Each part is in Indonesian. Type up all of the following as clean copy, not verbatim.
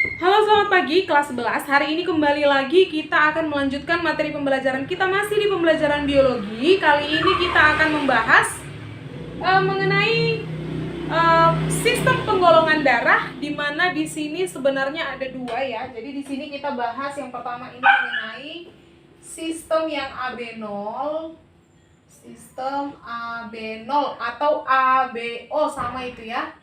Halo, selamat pagi kelas 11. Hari ini kembali lagi kita akan melanjutkan materi pembelajaran kita masih di pembelajaran biologi. Kali ini kita akan membahas mengenai sistem penggolongan darah, di mana di sini sebenarnya ada dua ya. Jadi di sini kita bahas yang pertama ini mengenai sistem yang AB0, sistem AB0 atau ABO sama itu ya.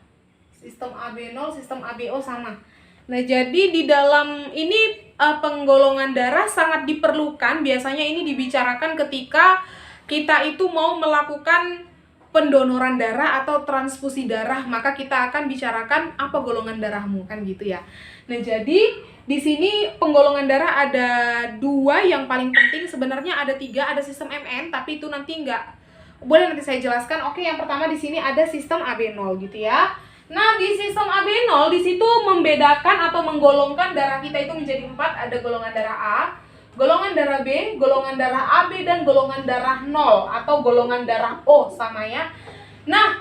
Sistem AB0, sistem ABO sama. Nah, jadi di dalam ini penggolongan darah sangat diperlukan. Biasanya ini dibicarakan ketika kita itu mau melakukan pendonoran darah atau transfusi darah, maka kita akan bicarakan apa golongan darahmu, kan gitu ya. Nah, jadi di sini penggolongan darah ada dua yang paling penting. Sebenarnya ada tiga, ada sistem MN, tapi itu nanti boleh nanti saya jelaskan. Oke, yang pertama di sini ada sistem AB0 gitu ya. Nah, di sistem AB0 di situ membedakan atau menggolongkan darah kita itu menjadi 4. Ada golongan darah A, golongan darah B, golongan darah AB, dan golongan darah 0 atau golongan darah O sama ya. Nah,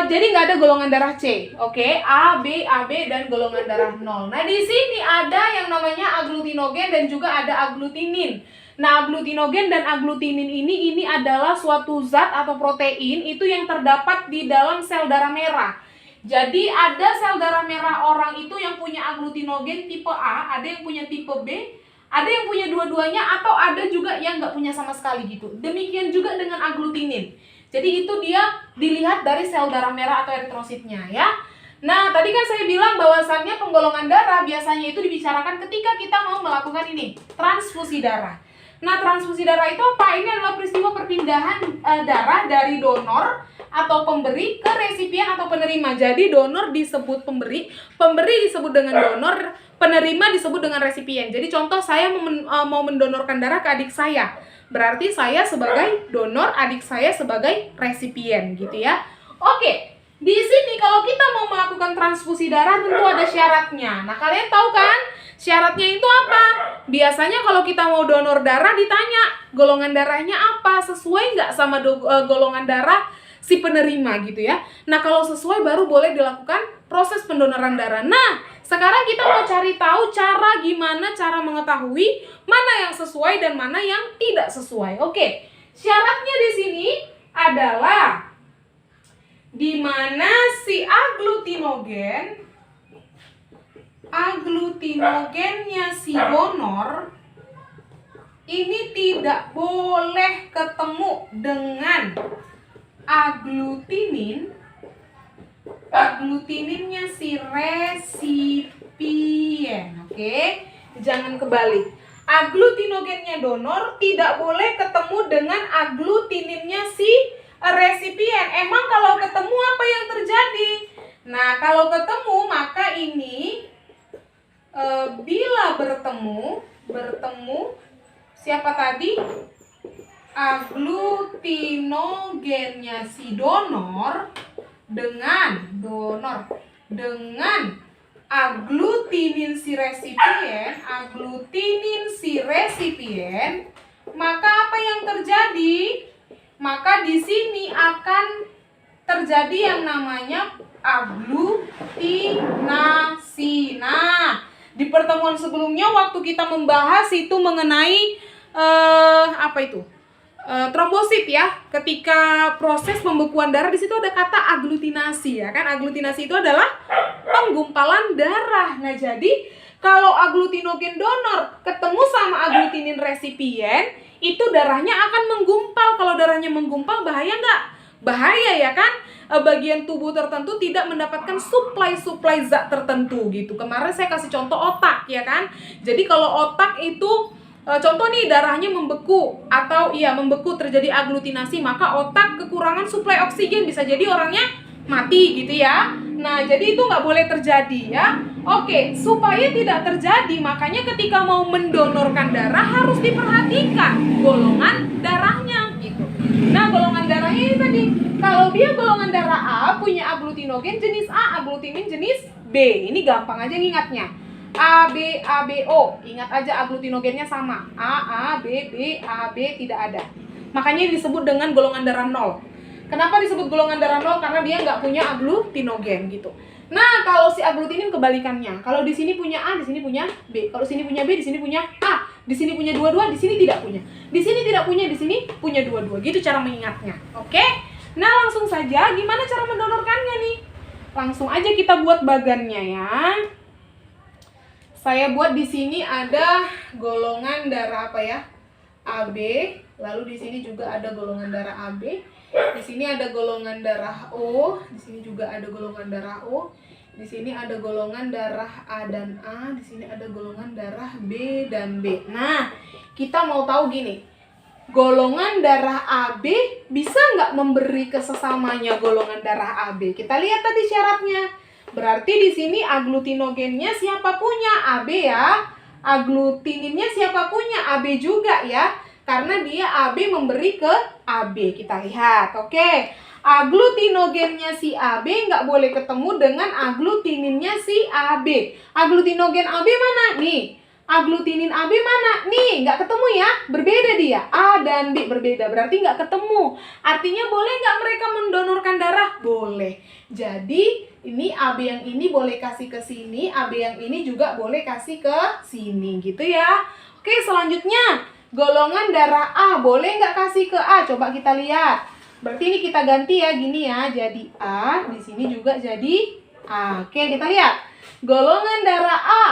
jadi nggak ada golongan darah C. Oke, A, B, AB, dan golongan darah 0. Nah, di sini ada yang namanya aglutinogen dan juga ada aglutinin. Nah, aglutinogen dan aglutinin ini adalah suatu zat atau protein itu yang terdapat di dalam sel darah merah. Jadi ada sel darah merah orang itu yang punya aglutinogen tipe A, ada yang punya tipe B, ada yang punya dua-duanya, atau ada juga yang nggak punya sama sekali gitu. Demikian juga dengan aglutinin. Jadi itu dia dilihat dari sel darah merah atau eritrositnya ya. Nah, tadi kan saya bilang bahwasannya penggolongan darah biasanya itu dibicarakan ketika kita mau melakukan ini, transfusi darah. Nah, transfusi darah itu apa? Ini adalah peristiwa perpindahan darah dari donor atau pemberi ke resipien atau penerima. Jadi donor disebut pemberi, pemberi disebut dengan donor, penerima disebut dengan resipien. Jadi contoh, saya mau mendonorkan darah ke adik saya, berarti saya sebagai donor, adik saya sebagai resipien gitu ya. Oke, di sini kalau kita mau melakukan transfusi darah tentu ada syaratnya. Nah, kalian tahu kan syaratnya itu apa? Biasanya kalau kita mau donor darah ditanya golongan darahnya apa, sesuai nggak sama golongan darah si penerima gitu ya. Nah, kalau sesuai baru boleh dilakukan proses pendonoran darah. Nah, sekarang kita mau cari tahu gimana cara mengetahui mana yang sesuai dan mana yang tidak sesuai. Oke, syaratnya di sini adalah di mana si aglutinogennya si donor ini tidak boleh ketemu dengan aglutininnya si resipien. Oke, jangan kebalik. Aglutinogennya donor tidak boleh ketemu dengan aglutininnya si resipien. Emang kalau ketemu apa yang terjadi? Nah, kalau ketemu maka ini bila bertemu siapa tadi? Aglutinogennya si donor dengan aglutinin si resipien, maka apa yang terjadi? Maka di sini akan terjadi yang namanya aglutinasi. Nah, di pertemuan sebelumnya waktu kita membahas itu mengenai trombosit ya. Ketika proses pembekuan darah di situ ada kata aglutinasi ya kan. Aglutinasi itu adalah penggumpalan darah. Nah, jadi kalau aglutinogen donor ketemu sama aglutinin resipien, itu darahnya akan menggumpal. Kalau darahnya menggumpal bahaya nggak? Bahaya ya kan? Bagian tubuh tertentu tidak mendapatkan suplai zat tertentu gitu. Kemarin saya kasih contoh otak ya kan. Jadi kalau otak itu contoh nih, darahnya membeku atau membeku terjadi aglutinasi, maka otak kekurangan suplai oksigen, bisa jadi orangnya mati gitu ya. Nah, jadi itu nggak boleh terjadi ya. Oke, supaya tidak terjadi, makanya ketika mau mendonorkan darah harus diperhatikan golongan darahnya gitu. Nah, golongan darahnya ini tadi, kalau dia golongan darah A punya aglutinogen jenis A, aglutinin jenis B. Ini gampang aja ngingatnya. A, B, A, B, O. Ingat aja aglutinogennya sama. A, B, B, A, B tidak ada. Makanya disebut dengan golongan darah 0. Kenapa disebut golongan darah 0? Karena dia nggak punya aglutinogen gitu. Nah, kalau si aglutinin kebalikannya. Kalau di sini punya A, di sini punya B. Kalau sini punya B, di sini punya A. Di sini punya dua-dua, di sini tidak punya. Di sini tidak punya, di sini punya dua-dua. Gitu cara mengingatnya. Oke? Nah, langsung saja gimana cara mendonorkannya nih? Langsung aja kita buat bagannya ya. Saya buat di sini ada golongan darah apa ya? AB. Lalu di sini juga ada golongan darah AB. Di sini ada golongan darah O, di sini juga ada golongan darah O. Di sini ada golongan darah A dan A, di sini ada golongan darah B dan B. Nah, kita mau tahu gini. Golongan darah AB bisa nggak memberi ke sesamanya golongan darah AB? Kita lihat tadi syaratnya. Berarti di sini aglutinogennya siapa punya? AB ya. Aglutininnya siapa punya? AB juga ya. Karena dia AB memberi ke AB. Kita lihat, oke. Aglutinogennya si AB nggak boleh ketemu dengan aglutininnya si AB. Aglutinogen AB mana? Nih. Aglutinin AB mana? Nih, nggak ketemu ya. Berbeda dia. A dan B berbeda. Berarti nggak ketemu. Artinya boleh nggak mereka mendonorkan darah? Boleh. Jadi, ini AB yang ini boleh kasih ke sini. AB yang ini juga boleh kasih ke sini. Gitu ya. Oke, selanjutnya. Golongan darah A boleh nggak kasih ke A? Coba kita lihat. Berarti ini kita ganti ya, gini ya. Jadi A, di sini juga jadi A. Oke, kita lihat. Golongan darah A.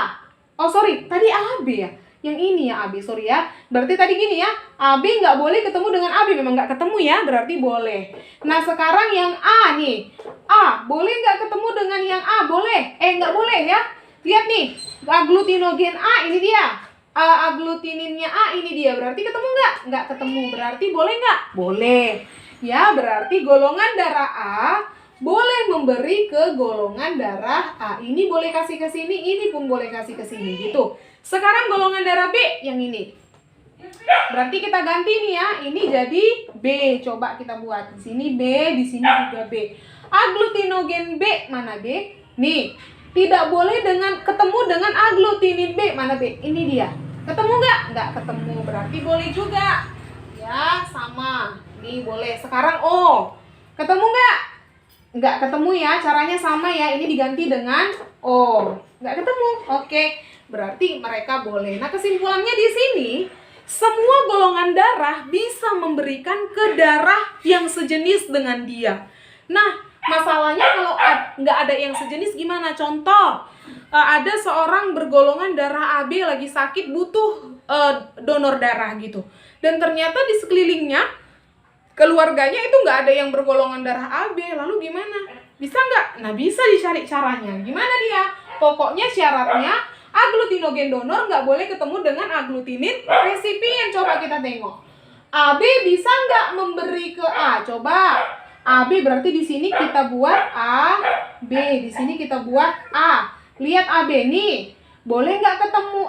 Oh, sorry. Tadi AB ya. Yang ini ya AB, sorry ya. Berarti tadi gini ya. AB nggak boleh ketemu dengan AB. Memang nggak ketemu ya, berarti boleh. Nah, sekarang yang A nih. A, boleh nggak ketemu dengan yang A? Boleh. Nggak boleh ya. Lihat nih. Aglutinogen A, ini dia. Aglutininnya A, ini dia. Berarti ketemu nggak? Nggak ketemu. Berarti boleh nggak? Boleh. Ya, berarti golongan darah A boleh memberi ke golongan darah A. Ini boleh kasih ke sini, ini pun boleh kasih ke sini gitu. Sekarang golongan darah B yang ini. Berarti kita ganti nih ya. Ini jadi B. Coba kita buat. Di sini B, di sini juga B. Aglutinogen B, mana B? Nih. Tidak boleh ketemu dengan aglutinin B. Mana B? Ini dia. Ketemu nggak? Nggak ketemu. Berarti boleh juga. Ya, sama. Nih boleh. Sekarang O. Ketemu nggak? Nggak ketemu ya. Caranya sama ya. Ini diganti dengan O. Nggak ketemu. Oke. Berarti mereka boleh. Nah, kesimpulannya di sini, semua golongan darah bisa memberikan ke darah yang sejenis dengan dia. Nah, masalahnya kalau nggak ada yang sejenis gimana? Contoh, ada seorang bergolongan darah AB lagi sakit butuh donor darah gitu. Dan ternyata di sekelilingnya, keluarganya itu nggak ada yang bergolongan darah AB. Lalu gimana? Bisa nggak? Nah, bisa dicari caranya. Gimana dia? Pokoknya syaratnya aglutinogen donor nggak boleh ketemu dengan aglutinin resipien. Coba kita tengok. AB bisa nggak memberi ke A? Coba. AB berarti di sini kita buat A, B. Di sini kita buat A. Lihat AB nih. Boleh nggak ketemu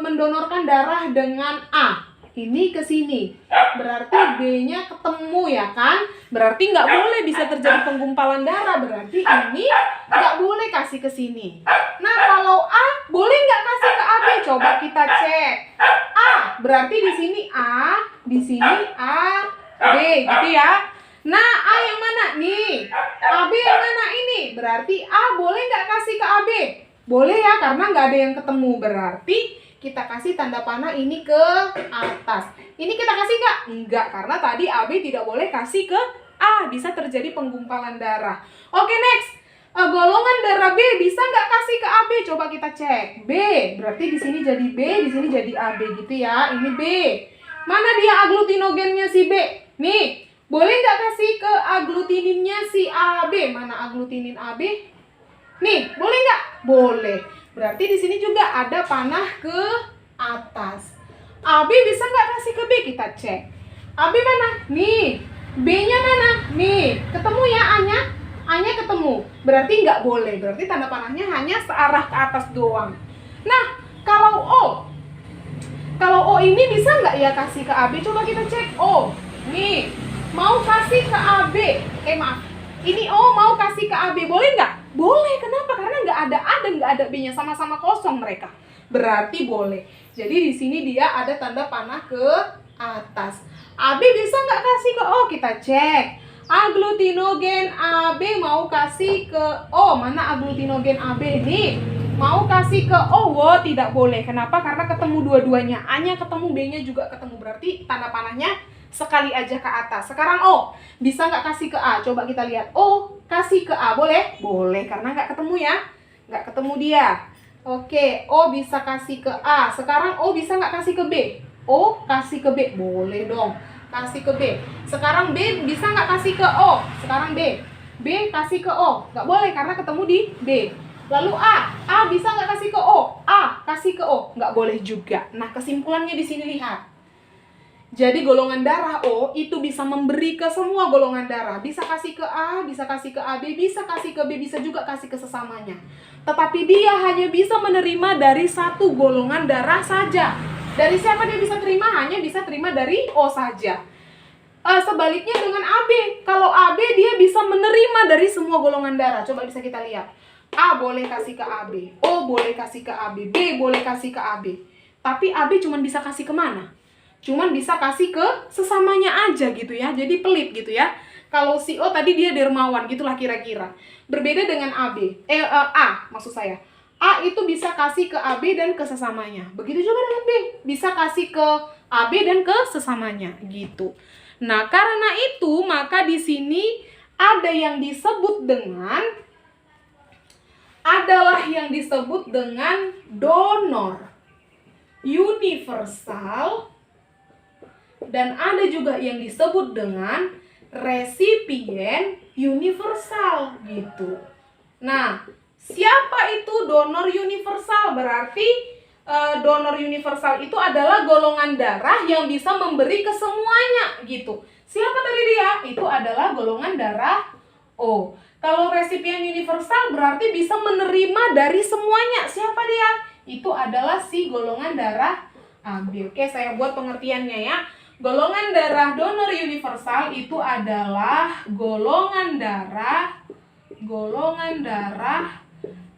mendonorkan darah dengan A? Ini ke sini. Berarti B-nya ketemu ya kan? Berarti nggak boleh bisa terjadi penggumpalan darah. Berarti ini nggak boleh kasih ke sini. Nah, kalau A boleh nggak kasih ke AB? Coba kita cek. A berarti di sini A, di sini A, B gitu ya. Nah, A yang mana? Nih. AB yang mana? Ini. Berarti A boleh nggak kasih ke AB? Boleh ya, karena nggak ada yang ketemu. Berarti kita kasih tanda panah ini ke atas. Ini kita kasih nggak? Enggak, karena tadi AB tidak boleh kasih ke A. Bisa terjadi penggumpalan darah. Oke, next. Golongan darah B bisa nggak kasih ke AB? Coba kita cek. B. Berarti di sini jadi B, di sini jadi AB gitu ya. Ini B. Mana dia aglutinogennya si B? Nih. Boleh nggak kasih ke aglutininnya si AB? Mana aglutinin AB? Nih, boleh nggak? Boleh. Berarti di sini juga ada panah ke atas. AB bisa nggak kasih ke B? Kita cek. AB mana? Nih. B-nya mana? Nih. Ketemu ya A-nya? A-nya ketemu. Berarti nggak boleh. Berarti tanda panahnya hanya searah ke atas doang. Nah, kalau O. Kalau O ini bisa nggak ya kasih ke AB? Coba kita cek. O. Nih. Mau kasih ke AB. Maaf. Ini O mau kasih ke AB. Boleh nggak? Boleh. Kenapa? Karena nggak ada A dan nggak ada B-nya. Sama-sama kosong mereka. Berarti boleh. Jadi di sini dia ada tanda panah ke atas. AB bisa nggak kasih ke O? Kita cek. Aglutinogen AB mau kasih ke O. Mana aglutinogen AB ini? Mau kasih ke O. Wow, tidak boleh. Kenapa? Karena ketemu dua-duanya. A-nya ketemu, B-nya juga ketemu. Berarti tanda panahnya sekali aja ke atas. Sekarang O. Bisa nggak kasih ke A? Coba kita lihat. O kasih ke A. Boleh? Boleh. Karena nggak ketemu ya. Nggak ketemu dia. Oke. O bisa kasih ke A. Sekarang O bisa nggak kasih ke B? O kasih ke B. Boleh dong. Kasih ke B. Sekarang B bisa nggak kasih ke O? Sekarang B. B kasih ke O. Nggak boleh karena ketemu di B. Lalu A. A bisa nggak kasih ke O? A kasih ke O. Nggak boleh juga. Nah, kesimpulannya di sini lihat. Jadi golongan darah O itu bisa memberi ke semua golongan darah. Bisa kasih ke A, bisa kasih ke AB, bisa kasih ke B, bisa juga kasih ke sesamanya. Tetapi dia hanya bisa menerima dari satu golongan darah saja. Dari siapa dia bisa terima? Hanya bisa terima dari O saja. Sebaliknya dengan AB. Kalau AB dia bisa menerima dari semua golongan darah. Coba bisa kita lihat. A boleh kasih ke AB. O boleh kasih ke AB. B boleh kasih ke AB. Tapi AB cuma bisa kasih kemana? Cuman bisa kasih ke sesamanya aja gitu ya. Jadi pelit gitu ya. Kalau si O tadi dia dermawan gitulah kira-kira. Berbeda dengan AB. A maksud saya. A itu bisa kasih ke AB dan ke sesamanya. Begitu juga dengan B. Bisa kasih ke AB dan ke sesamanya gitu. Nah, karena itu maka di sini ada yang disebut dengan donor universal dan ada juga yang disebut dengan resipien universal gitu. Nah, siapa itu donor universal? Berarti donor universal itu adalah golongan darah yang bisa memberi ke semuanya gitu. Siapa tadi dia? Itu adalah golongan darah O. Kalau resipien universal berarti bisa menerima dari semuanya. Siapa dia? Itu adalah si golongan darah AB. Oke, saya buat pengertiannya ya. Golongan darah donor universal itu adalah golongan darah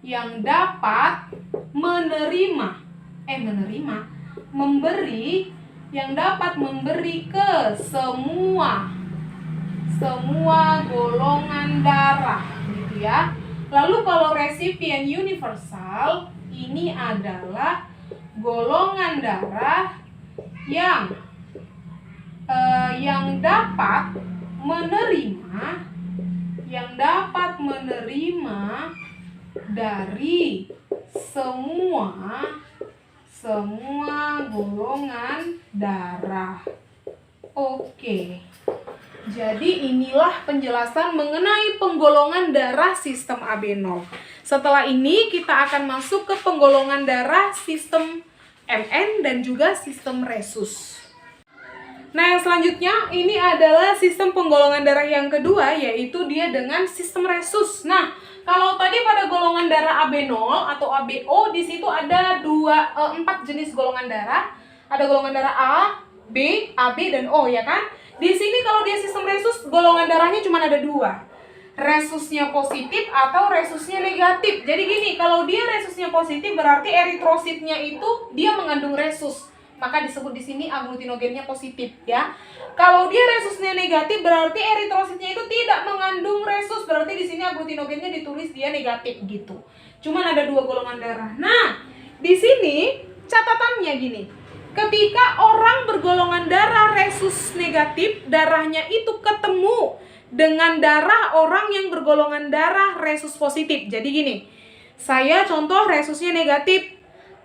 yang dapat memberi ke semua golongan darah gitu ya. Lalu kalau resipien universal ini adalah golongan darah yang dapat menerima dari semua golongan darah. Oke. Jadi inilah penjelasan mengenai penggolongan darah sistem AB0. Setelah ini kita akan masuk ke penggolongan darah sistem MN dan juga sistem resus. Nah, yang selanjutnya ini adalah sistem penggolongan darah yang kedua, yaitu dia dengan sistem resus. Nah, kalau tadi pada golongan darah AB0 atau ABO, di situ ada 4 jenis golongan darah. Ada golongan darah A, B, AB, dan O, ya kan? Di sini kalau dia sistem resus, golongan darahnya cuma ada 2. Resusnya positif atau resusnya negatif. Jadi gini, kalau dia resusnya positif berarti eritrositnya itu dia mengandung resus. Maka disebut di sini aglutinogennya positif ya. Kalau dia resusnya negatif berarti eritrositnya itu tidak mengandung resus. Berarti di sini aglutinogennya ditulis dia negatif gitu. Cuman ada 2 golongan darah. Nah, di sini catatannya gini. Ketika orang bergolongan darah resus negatif, darahnya itu ketemu dengan darah orang yang bergolongan darah resus positif. Jadi gini, saya contoh resusnya negatif,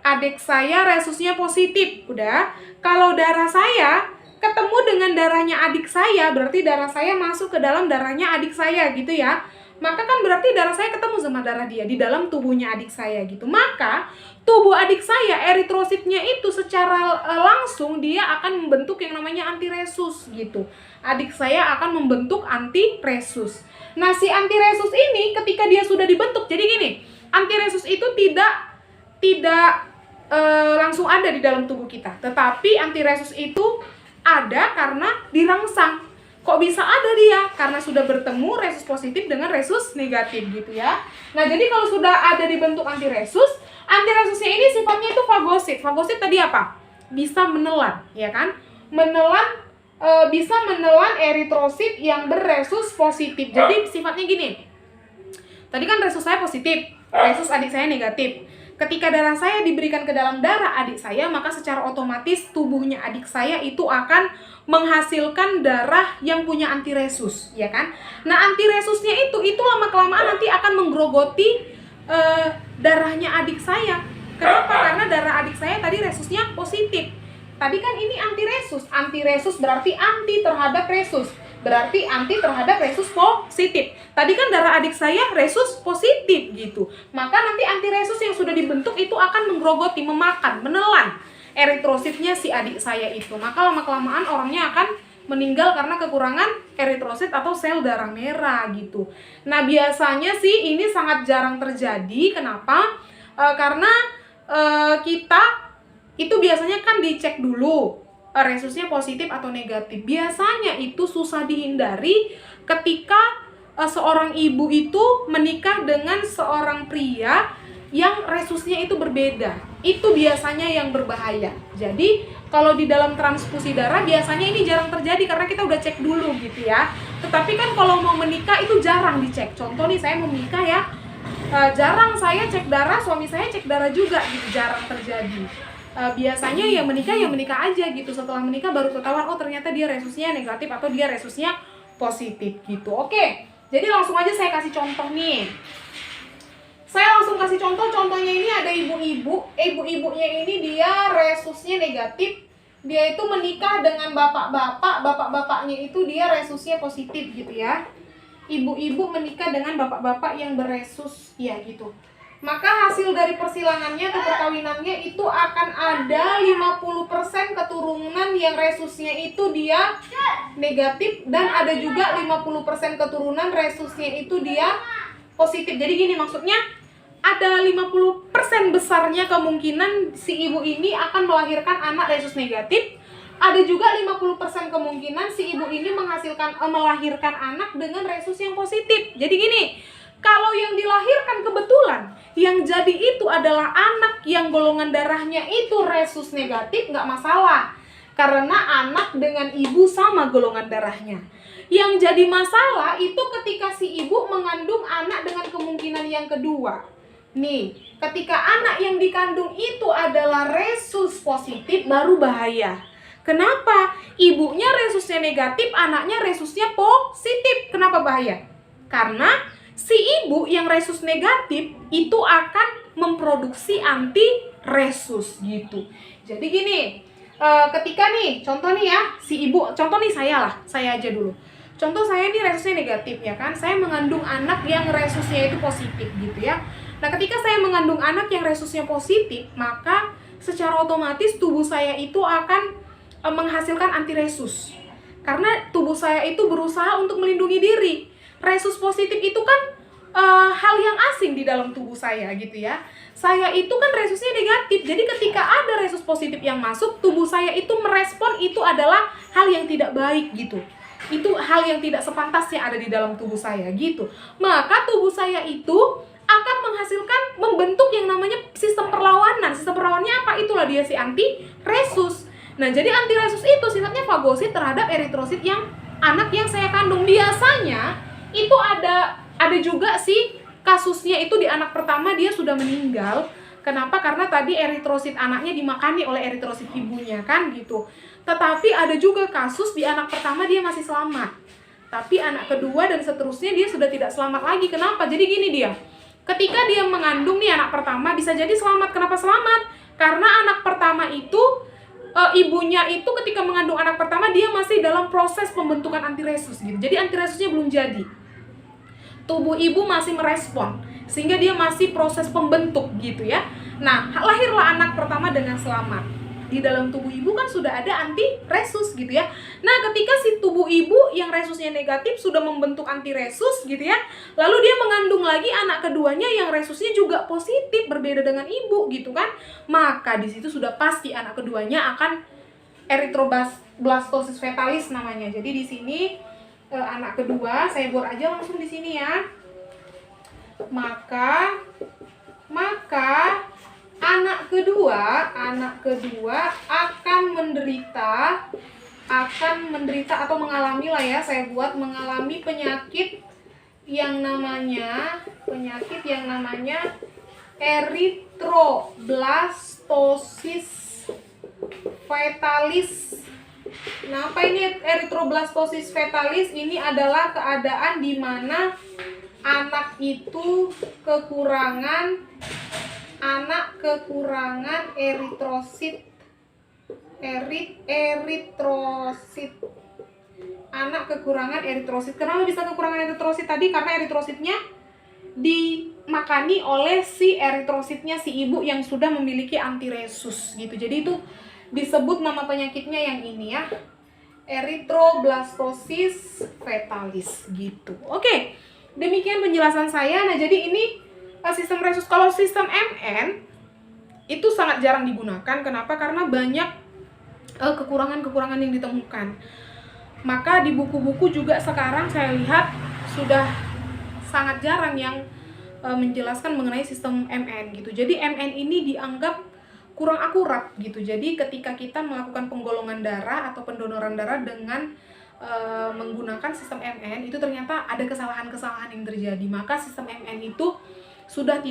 adik saya resusnya positif. Udah, kalau darah saya ketemu dengan darahnya adik saya, berarti darah saya masuk ke dalam darahnya adik saya gitu ya. Maka kan berarti darah saya ketemu sama darah dia di dalam tubuhnya adik saya gitu. Maka tubuh adik saya, eritrositnya itu secara langsung dia akan membentuk yang namanya antiresus gitu. Adik saya akan membentuk antiresus. Nah, si antiresus ini ketika dia sudah dibentuk, jadi gini, antiresus itu tidak langsung ada di dalam tubuh kita. Tetapi antiresus itu ada karena dirangsang. Kok bisa ada dia? Karena sudah bertemu resus positif dengan resus negatif gitu ya. Nah, jadi kalau sudah ada dibentuk antiresus, antiresusnya ini sifatnya itu fagosit. Fagosit tadi apa? Bisa menelan, ya kan? Menelan bisa menelan eritrosit yang beresus positif. Jadi sifatnya gini. Tadi kan resus saya positif, resus adik saya negatif. Ketika darah saya diberikan ke dalam darah adik saya, maka secara otomatis tubuhnya adik saya itu akan menghasilkan darah yang punya antiresus, ya kan? Nah, antiresusnya itu lama-kelamaan nanti akan menggerogoti darahnya adik saya. Kenapa? Karena darah adik saya tadi resusnya positif. Tadi kan ini antiresus. Antiresus berarti anti terhadap resus. Berarti anti terhadap resus positif. Tadi kan darah adik saya resus positif gitu. Maka nanti antiresus yang sudah dibentuk itu akan menggerogoti, memakan, menelan eritrositnya si adik saya itu. Maka lama-kelamaan orangnya akan meninggal karena kekurangan eritrosit atau sel darah merah gitu. Nah, biasanya sih ini sangat jarang terjadi. Kenapa? Karena kita itu biasanya kan dicek dulu resusnya positif atau negatif. Biasanya itu susah dihindari ketika seorang ibu itu menikah dengan seorang pria yang resusnya itu berbeda. Itu biasanya yang berbahaya. Jadi kalau di dalam transfusi darah biasanya ini jarang terjadi karena kita udah cek dulu gitu ya. Tetapi kan kalau mau menikah itu jarang dicek. Contoh nih, saya mau menikah ya, jarang saya cek darah, suami saya cek darah juga gitu, jarang terjadi. Biasanya yang menikah aja gitu. Setelah menikah baru ketahuan, oh ternyata dia resusnya negatif atau dia resusnya positif gitu. Oke, jadi langsung aja saya kasih contoh nih. Saya langsung kasih contoh. Contohnya ini ada ibu-ibu. Ibu-ibunya ini dia resusnya negatif. Dia itu menikah dengan bapak-bapak. Bapak-bapaknya itu dia resusnya positif gitu ya. Ibu-ibu menikah dengan bapak-bapak yang beresus ya gitu. Maka hasil dari persilangannya atau perkawinannya itu akan ada 50% keturunan yang resusnya itu dia negatif, dan ada juga 50% keturunan resusnya itu dia positif. Jadi gini maksudnya, ada 50% besarnya kemungkinan si ibu ini akan melahirkan anak resus negatif. Ada juga 50% kemungkinan si ibu ini melahirkan anak dengan resus yang positif. Jadi gini, kalau yang dilahirkan kebetulan yang jadi itu adalah anak yang golongan darahnya itu resus negatif, nggak masalah. Karena anak dengan ibu sama golongan darahnya. Yang jadi masalah itu ketika si ibu mengandung anak dengan kemungkinan yang kedua. Nih, ketika anak yang dikandung itu adalah resus positif, baru bahaya. Kenapa? Ibunya resusnya negatif, anaknya resusnya positif. Kenapa bahaya? Karena si ibu yang resus negatif itu akan memproduksi anti-resus gitu. Jadi gini, ketika nih, contoh nih ya, si ibu, contoh nih saya aja dulu. Contoh saya ini resusnya negatif ya kan, saya mengandung anak yang resusnya itu positif gitu ya. Nah, ketika saya mengandung anak yang resusnya positif, maka secara otomatis tubuh saya itu akan menghasilkan antiresus. Karena tubuh saya itu berusaha untuk melindungi diri. Resus positif itu kan hal yang asing di dalam tubuh saya gitu ya. Saya itu kan resusnya negatif. Jadi ketika ada resus positif yang masuk, tubuh saya itu merespon itu adalah hal yang tidak baik gitu. Itu hal yang tidak sepantasnya ada di dalam tubuh saya gitu. Maka tubuh saya itu akan menghasilkan, membentuk yang namanya sistem perlawanan. Sistem perlawanannya apa? Itulah dia si anti-resus. Nah, jadi antiresus itu sifatnya fagosit terhadap eritrosit yang anak yang saya kandung. Biasanya itu ada juga sih kasusnya itu di anak pertama dia sudah meninggal. Kenapa? Karena tadi eritrosit anaknya dimakani oleh eritrosit ibunya kan gitu. Tetapi ada juga kasus di anak pertama dia masih selamat. Tapi anak kedua dan seterusnya dia sudah tidak selamat lagi. Kenapa? Jadi gini dia. Ketika dia mengandung nih anak pertama bisa jadi selamat. Kenapa selamat? Karena anak pertama itu ibunya itu ketika mengandung anak pertama dia masih dalam proses pembentukan antiresus gitu. Jadi antiresusnya belum jadi. Tubuh ibu masih merespon sehingga dia masih proses pembentuk gitu ya. Nah, lahirlah anak pertama dengan selamat. Di dalam tubuh ibu kan sudah ada antiresus gitu ya. Nah, ketika si tubuh ibu yang resusnya negatif sudah membentuk antiresus gitu ya, lalu dia mengandung lagi anak keduanya yang resusnya juga positif, berbeda dengan ibu gitu kan, maka di situ sudah pasti anak keduanya akan erythroblastosis fetalis namanya. Jadi di sini anak kedua, saya buat aja langsung di sini ya. Maka anak kedua akan menderita akan menderita atau mengalami lah ya, saya buat mengalami penyakit yang namanya erythroblastosis fetalis. Nah, apa ini erythroblastosis fetalis? Ini adalah keadaan di mana anak itu kekurangan eritrosit. Anak kekurangan eritrosit. Kenapa bisa kekurangan eritrosit tadi? Karena eritrositnya dimakani oleh si eritrositnya si ibu yang sudah memiliki antiresus gitu. Jadi itu disebut nama penyakitnya yang ini ya, erythroblastosis fetalis gitu. Oke, demikian penjelasan saya. Nah, jadi ini sistem resus. Kalau sistem MN itu sangat jarang digunakan. Kenapa? Karena banyak kekurangan-kekurangan yang ditemukan. Maka di buku-buku juga sekarang saya lihat sudah sangat jarang yang menjelaskan mengenai sistem MN gitu. Jadi MN ini dianggap kurang akurat gitu. Jadi ketika kita melakukan penggolongan darah atau pendonoran darah dengan menggunakan sistem MN, itu ternyata ada kesalahan-kesalahan yang terjadi. Maka sistem MN itu sudah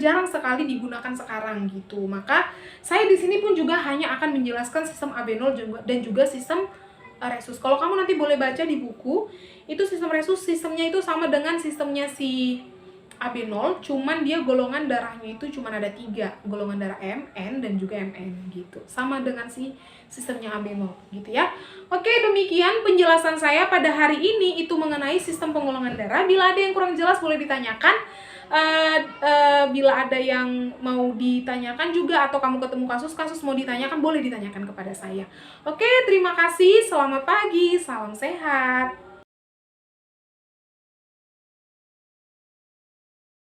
jarang sekali digunakan sekarang gitu. Maka saya di sini pun juga hanya akan menjelaskan sistem Abenol dan juga sistem resus. Kalau kamu nanti boleh baca di buku, itu sistem resus sistemnya itu sama dengan sistemnya si Abenol, cuman dia golongan darahnya itu cuman ada 3, golongan darah MN dan juga MN gitu. Sama dengan si sistemnya Abenol gitu ya. Oke, demikian penjelasan saya pada hari ini itu mengenai sistem penggolongan darah. Bila ada yang kurang jelas boleh ditanyakan. Bila ada yang mau ditanyakan juga atau kamu ketemu kasus mau ditanyakan, boleh ditanyakan kepada saya. Oke, terima kasih. Selamat pagi, salam sehat.